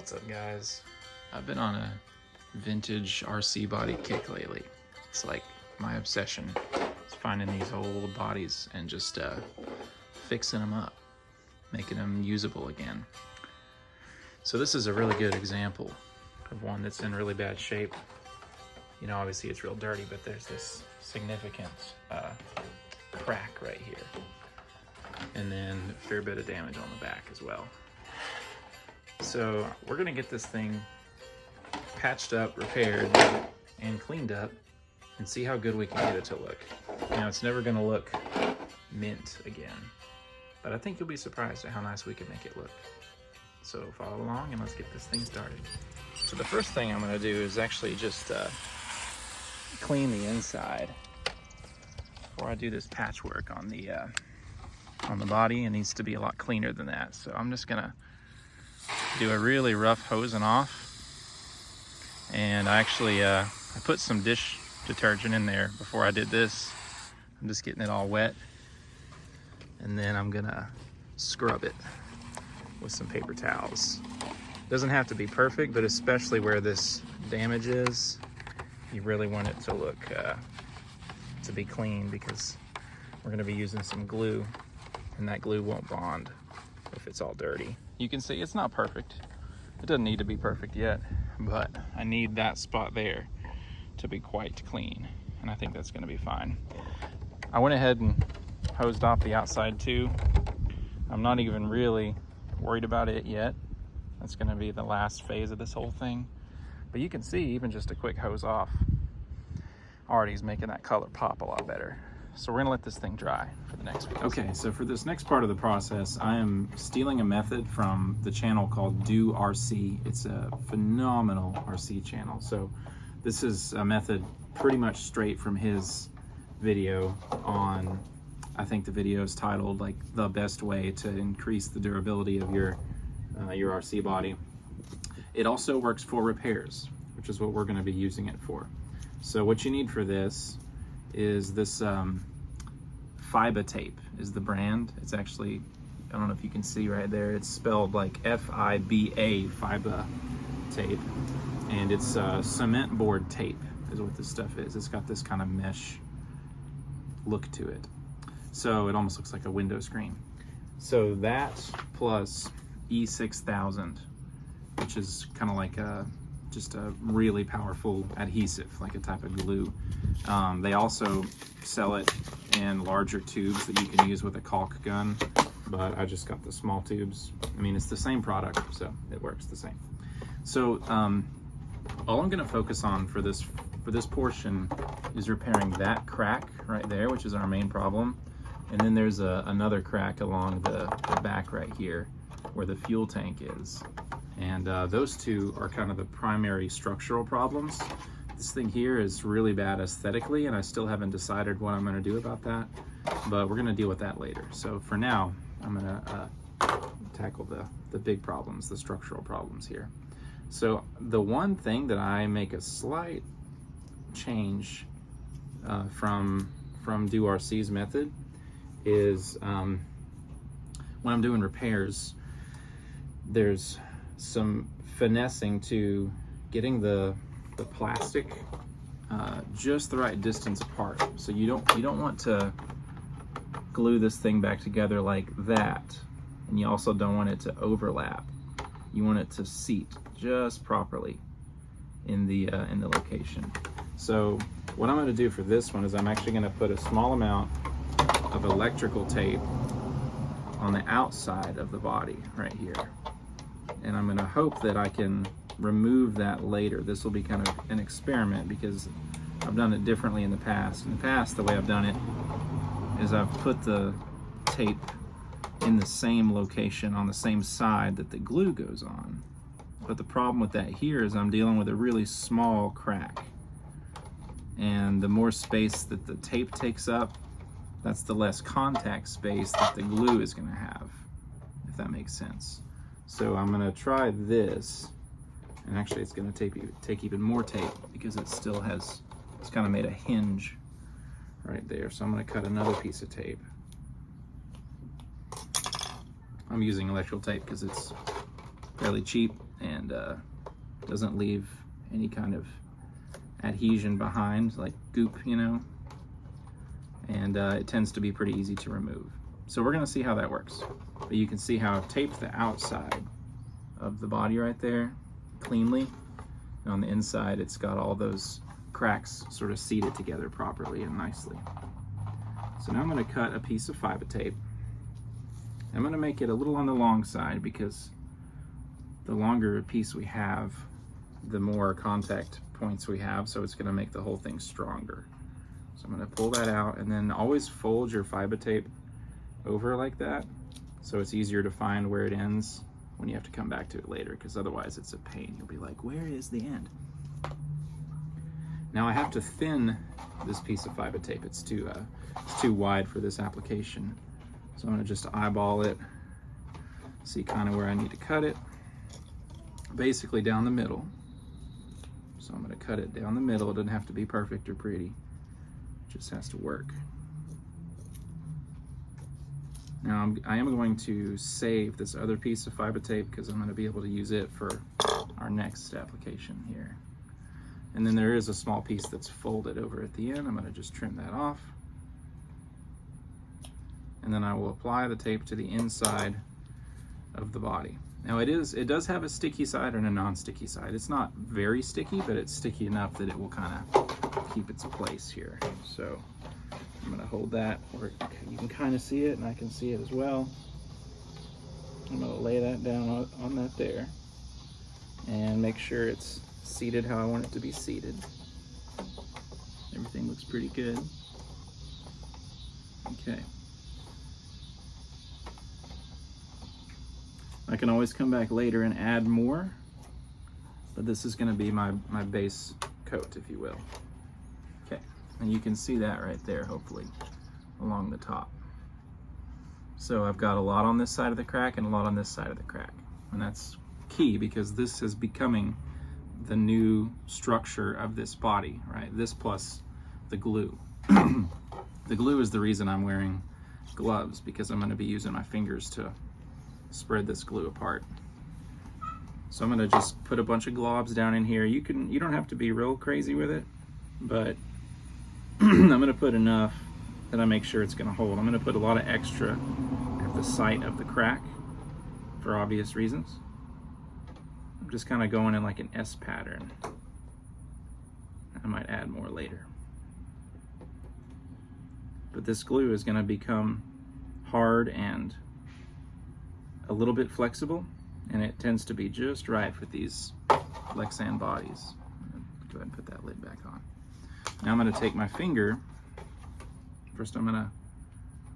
What's up, guys? I've been on a vintage RC body kick lately. It's like my obsession is finding these old bodies and just fixing them up, making them usable again. So this is a really good example of one that's in really bad shape. You know, obviously it's real dirty, but there's this significant crack right here. And then a fair bit of damage on the back as well. So we're gonna get this thing patched up, repaired, and cleaned up and see how good we can get it to look. You know, it's never gonna look mint again, but I think you'll be surprised at how nice we can make it look. So follow along and let's get this thing started. So the first thing I'm gonna do is actually just clean the inside before I do this patchwork on the body. It needs to be a lot cleaner than that. So I'm just gonna do a really rough hosing off. And I actually, I put some dish detergent in there before I did this. I'm just getting it all wet. And then I'm gonna scrub it with some paper towels. Doesn't have to be perfect, but especially where this damage is, you really want it to look, to be clean, because we're gonna be using some glue and that glue won't bond if it's all dirty. You can see it's not perfect. It doesn't need to be perfect yet, but I need that spot there to be quite clean, and I think that's gonna be fine. I went ahead and hosed off the outside too. I'm not even really worried about it yet. That's gonna be the last phase of this whole thing. But you can see even just a quick hose off already is making that color pop a lot better. So we're gonna let this thing dry for the next phase. Okay, so for this next part of the process, I am stealing a method from the channel called Do RC. It's a phenomenal RC channel. So this is a method pretty much straight from his video on, I think the video is titled like the best way to increase the durability of your RC body. It also works for repairs, which is what we're gonna be using it for. So what you need for this is this Fiba tape is the brand. It's actually, I don't know if you can see right there, it's spelled like F-I-B-A, Fiba tape. And it's cement board tape is what this stuff is. It's got this kind of mesh look to it. So it almost looks like a window screen. So that plus E6000, which is kind of like just a really powerful adhesive, like a type of glue. They also sell it in larger tubes that you can use with a caulk gun, but I just got the small tubes. I mean, it's the same product, so it works the same. So all I'm gonna focus on for this portion is repairing that crack right there, which is our main problem. And then there's another crack along the back right here where the fuel tank is. And those two are kind of the primary structural problems. This thing here is really bad aesthetically, and I still haven't decided what I'm gonna do about that, but we're gonna deal with that later. So for now, I'm gonna tackle the big problems, the structural problems here. So the one thing that I make a slight change from Do RC's method is when I'm doing repairs, there's some finessing to getting the plastic just the right distance apart. So you don't want to glue this thing back together like that, and you also don't want it to overlap. You want it to seat just properly in the location. So what I'm going to do for this one is I'm actually going to put a small amount of electrical tape on the outside of the body right here. And I'm gonna hope that I can remove that later. This will be kind of an experiment because I've done it differently in the past. In the past, the way I've done it is I've put the tape in the same location on the same side that the glue goes on. But the problem with that here is I'm dealing with a really small crack. And the more space that the tape takes up, that's the less contact space that the glue is gonna have, if that makes sense. So I'm gonna try this, and actually it's gonna take even more tape because it still has, it's kind of made a hinge right there. So I'm gonna cut another piece of tape. I'm using electrical tape because it's fairly cheap and doesn't leave any kind of adhesion behind, like goop, you know, and it tends to be pretty easy to remove. So we're gonna see how that works. But you can see how I've taped the outside of the body right there cleanly, and on the inside it's got all those cracks sort of seated together properly and nicely. So now I'm gonna cut a piece of fiber tape. I'm gonna make it a little on the long side because the longer a piece we have, the more contact points we have, so it's gonna make the whole thing stronger. So I'm gonna pull that out, and then always fold your fiber tape over like that, so it's easier to find where it ends when you have to come back to it later, because otherwise it's a pain. You'll be like, where is the end? Now I have to thin this piece of fiber tape. It's too wide for this application. So I'm gonna just eyeball it, see kind of where I need to cut it. Basically down the middle. So I'm gonna cut it down the middle. It doesn't have to be perfect or pretty. It just has to work. Now I am going to save this other piece of fiber tape because I'm gonna be able to use it for our next application here. And then there is a small piece that's folded over at the end. I'm gonna just trim that off. And then I will apply the tape to the inside of the body. Now it does have a sticky side and a non-sticky side. It's not very sticky, but it's sticky enough that it will kind of keep its place here. So I'm gonna hold that where you can kind of see it, and I can see it as well. I'm gonna lay that down on that there and make sure it's seated how I want it to be seated. Everything looks pretty good. Okay. I can always come back later and add more, but this is going to be my base coat, if you will. Okay, and you can see that right there, hopefully, along the top. So I've got a lot on this side of the crack and a lot on this side of the crack. And that's key because this is becoming the new structure of this body, right? This plus the glue. The glue is the reason I'm wearing gloves, because I'm going to be using my fingers to spread this glue apart. So I'm going to just put a bunch of globs down in here. You don't have to be real crazy with it, but I'm going to put enough that I make sure it's going to hold. I'm going to put a lot of extra at the site of the crack for obvious reasons. I'm just kind of going in like an S pattern. I might add more later. But this glue is going to become hard and a little bit flexible, and it tends to be just right for these Lexan bodies. Go ahead and put that lid back on. Now I'm going to take my finger. First I'm going to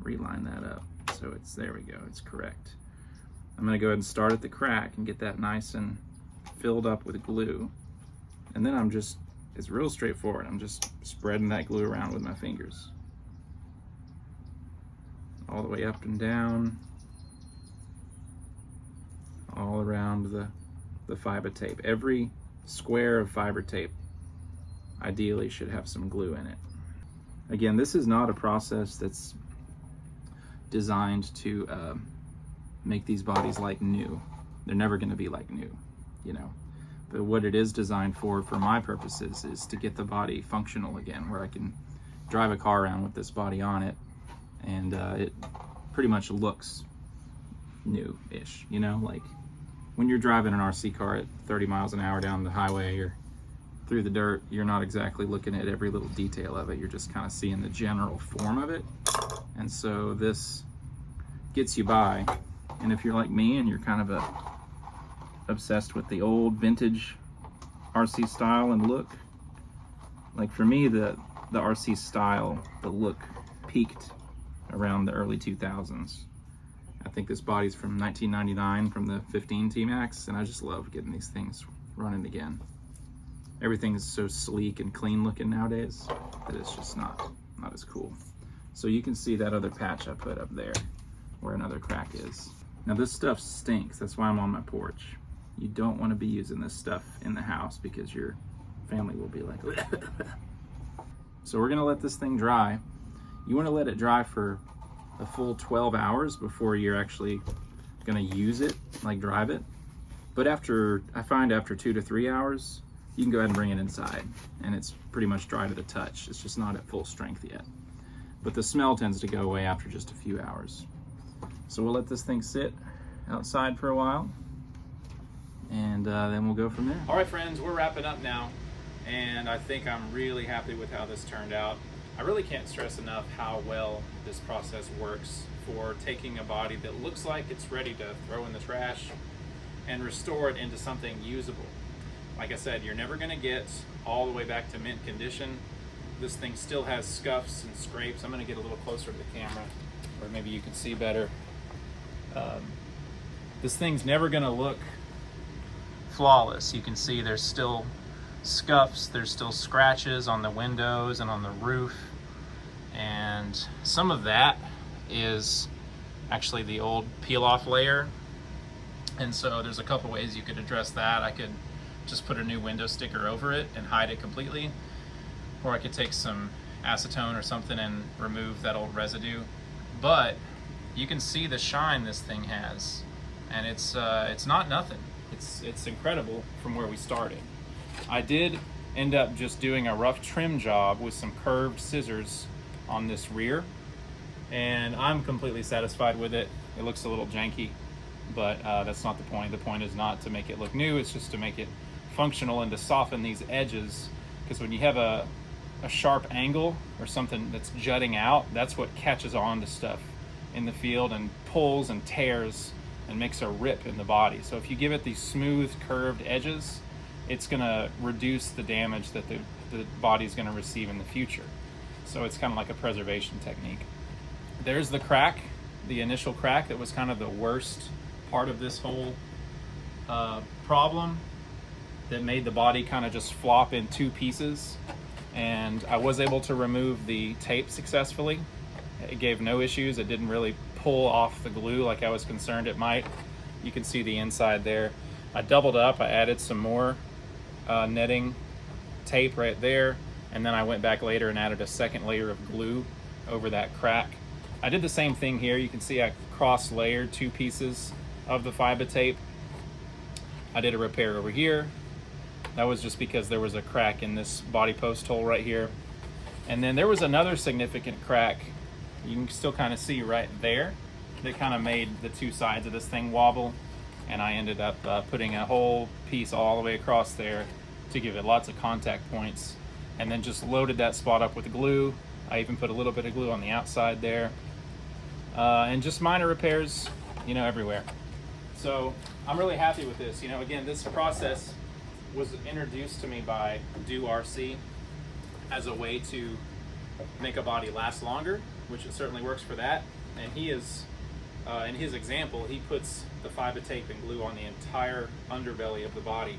reline that up so it's, there we go, it's correct. I'm going to go ahead and start at the crack and get that nice and filled up with glue. And then it's real straightforward. I'm just spreading that glue around with my fingers. All the way up and down. All around the fiber tape. Every square of fiber tape ideally should have some glue in it. Again, this is not a process that's designed to make these bodies like new. They're never going to be like new, you know. But what it is designed for my purposes, is to get the body functional again, where I can drive a car around with this body on it, and it pretty much looks new-ish, you know, like when you're driving an RC car at 30 miles an hour down the highway or through the dirt, you're not exactly looking at every little detail of it. You're just kind of seeing the general form of it. And so this gets you by. And if you're like me and you're kind of obsessed with the old vintage RC style and look, like for me, the RC style, the look peaked around the early 2000s. I think this body's from 1999 from the 15 T-Maxx, and I just love getting these things running again. Everything is so sleek and clean looking nowadays that it's just not as cool. So you can see that other patch I put up there where another crack is. Now this stuff stinks, that's why I'm on my porch. You don't want to be using this stuff in the house because your family will be like, So we're gonna let this thing dry. You want to let it dry for a full 12 hours before you're actually gonna use it, like drive it. But I find after 2 to 3 hours, you can go ahead and bring it inside, and it's pretty much dry to the touch. It's just not at full strength yet. But the smell tends to go away after just a few hours. So we'll let this thing sit outside for a while, and then we'll go from there. All right, friends, we're wrapping up now, and I think I'm really happy with how this turned out. I really can't stress enough how well this process works for taking a body that looks like it's ready to throw in the trash and restore it into something usable. Like I said, you're never gonna get all the way back to mint condition. This thing still has scuffs and scrapes. I'm gonna get a little closer to the camera where maybe you can see better. This thing's never gonna look flawless. You can see there's still scuffs, there's still scratches on the windows and on the roof. And some of that is actually the old peel-off layer. And so there's a couple ways you could address that. I could just put a new window sticker over it and hide it completely. Or I could take some acetone or something and remove that old residue. But you can see the shine this thing has. And it's not nothing. It's incredible from where we started. I did end up just doing a rough trim job with some curved scissors on this rear, and I'm completely satisfied with it. It looks a little janky, but that's not the point. The point is not to make it look new, it's just to make it functional and to soften these edges, because when you have a sharp angle or something that's jutting out, that's what catches on to stuff in the field and pulls and tears and makes a rip in the body. So if you give it these smooth curved edges, it's gonna reduce the damage that the body's gonna receive in the future. So it's kind of like a preservation technique. There's the crack, the initial crack that was kind of the worst part of this whole problem that made the body kind of just flop in two pieces. And I was able to remove the tape successfully. It gave no issues. It didn't really pull off the glue like I was concerned it might. You can see the inside there. I doubled up, I added some more netting tape right there, and then I went back later and added a second layer of glue over that crack. I did the same thing here. You can see I cross-layered 2 pieces of the fiber tape. I did a repair over here. That was just because there was a crack in this body post hole right here. And then there was another significant crack, you can still kind of see right there, that kind of made the 2 sides of this thing wobble. And I ended up putting a whole piece all the way across there to give it lots of contact points, and then just loaded that spot up with glue. I even put a little bit of glue on the outside there, and just minor repairs, you know, everywhere. So I'm really happy with this. You know, again, this process was introduced to me by RC as a way to make a body last longer, which it certainly works for that. And he is, in his example, he puts the fiber tape and glue on the entire underbelly of the body.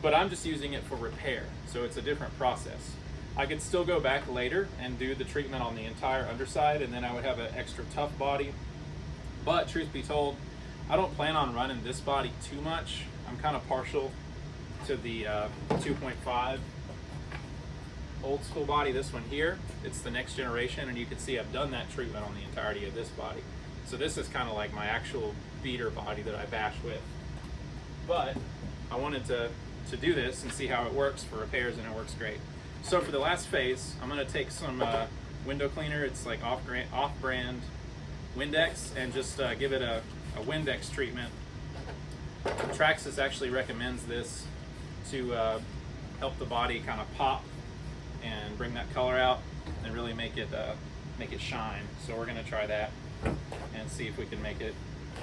But I'm just using it for repair, so it's a different process. I could still go back later and do the treatment on the entire underside, and then I would have an extra tough body. But truth be told, I don't plan on running this body too much. I'm kind of partial to the 2.5 old school body, this one here. It's the next generation, and you can see I've done that treatment on the entirety of this body. So this is kind of like my actual beater body that I bash with. But I wanted to do this and see how it works for repairs, and it works great. So for the last phase, I'm going to take some window cleaner. It's like off-brand Windex, and just give it a Windex treatment. Traxxas actually recommends this to help the body kind of pop and bring that color out and really make it shine. So we're going to try that and see if we can make it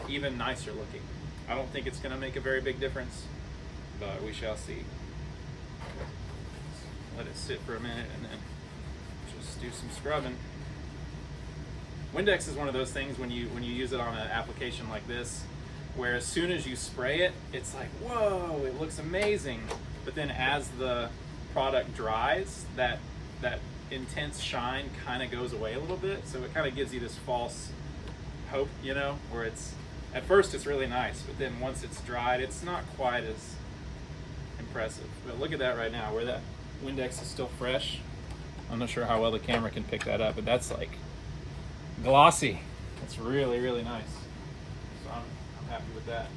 even nicer looking. I don't think it's going to make a very big difference, but we shall see. Let it sit for a minute and then just do some scrubbing. Windex is one of those things when you use it on an application like this, where as soon as you spray it, it's like, whoa, it looks amazing. But then as the product dries, that intense shine kind of goes away a little bit. So it kind of gives you this false hope, you know, where it's, at first it's really nice, but then once it's dried, it's not quite as impressive. But look at that right now, where that Windex is still fresh. I'm not sure how well the camera can pick that up, but that's like glossy. It's really, really nice. So I'm happy with that.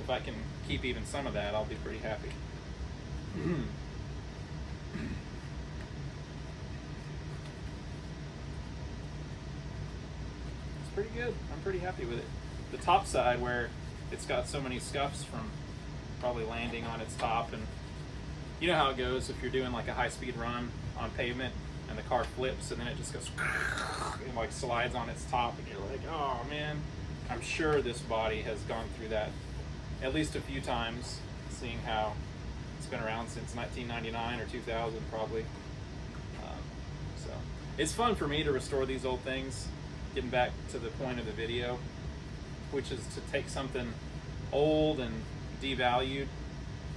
if I can keep even some of that, I'll be pretty happy. It's pretty good. I'm pretty happy with it. The top side, where it's got so many scuffs from probably landing on its top, and you know how it goes if you're doing like a high-speed run on pavement and the car flips and then it just goes and like slides on its top, and you're like, oh man. I'm sure this body has gone through that at least a few times, seeing how it's been around since 1999 or 2000 probably. So it's fun for me to restore these old things, getting back to the point of the video, which is to take something old and devalued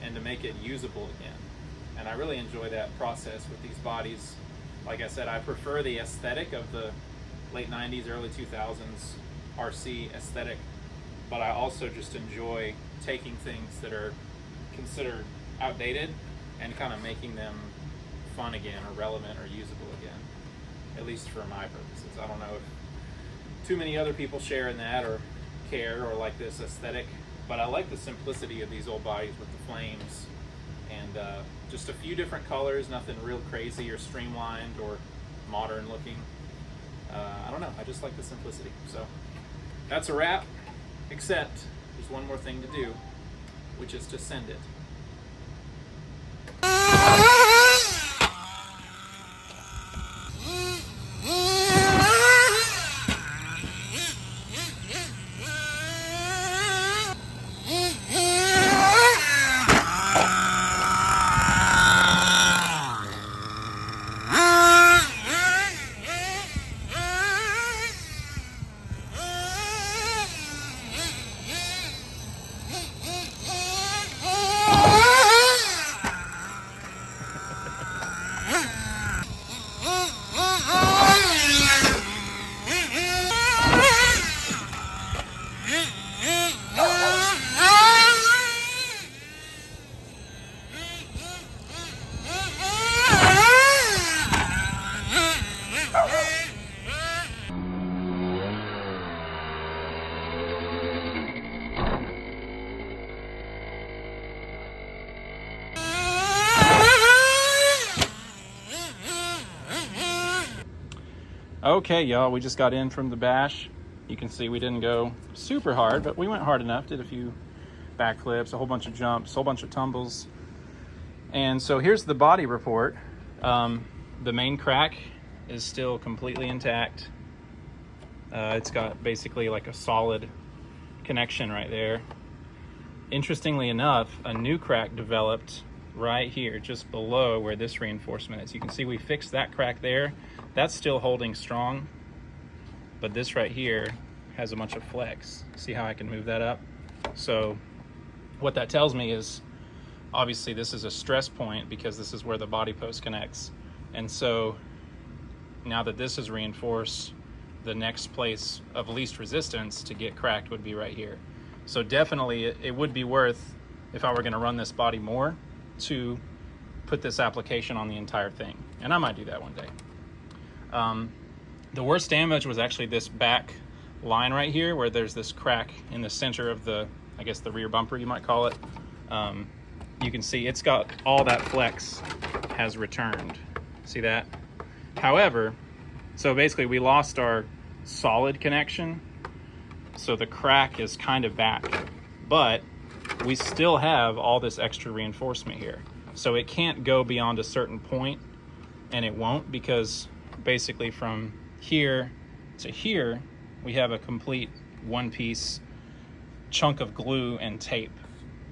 and to make it usable again. And I really enjoy that process with these bodies. Like I said, I prefer the aesthetic of the late 90s, early 2000s RC aesthetic, but I also just enjoy taking things that are considered outdated and kind of making them fun again, or relevant, or usable again, at least for my purposes. I don't know if too many other people share in that or care or like this aesthetic, but I like the simplicity of these old bodies with the flames and just a few different colors, nothing real crazy or streamlined or modern looking. I don't know, I just like the simplicity. So that's a wrap, except there's one more thing to do, which is to send it. Okay, y'all, we just got in from the bash. You can see we didn't go super hard, but we went hard enough. Did a few backflips, a whole bunch of jumps, a whole bunch of tumbles. And so here's the body report. The main crack is still completely intact. It's got basically like a solid connection right there. Interestingly enough, a new crack developed right here, just below where this reinforcement is. You can see we fixed that crack there. That's still holding strong, but this right here has a bunch of flex. See how I can move that up? So what that tells me is, obviously this is a stress point because this is where the body post connects. And so now that this is reinforced, the next place of least resistance to get cracked would be right here. So definitely it would be worth, if I were gonna run this body more, to put this application on the entire thing. And I might do that one day. The worst damage was actually this back line right here, where there's this crack in the center of the, I guess the rear bumper you might call it. You can see it's got all that flex has returned. See that? However, so basically we lost our solid connection, so the crack is kind of back, but we still have all this extra reinforcement here. So it can't go beyond a certain point, and it won't, because basically from here to here, we have a complete one-piece chunk of glue and tape.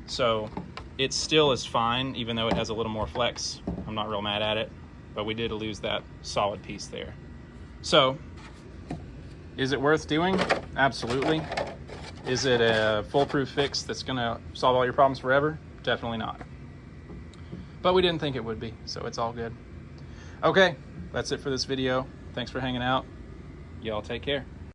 So it still is fine, even though it has a little more flex. I'm not real mad at it, but we did lose that solid piece there. So is it worth doing? Absolutely. Is it a foolproof fix that's gonna solve all your problems forever? Definitely not. But we didn't think it would be, so it's all good. Okay, that's it for this video. Thanks for hanging out. Y'all take care.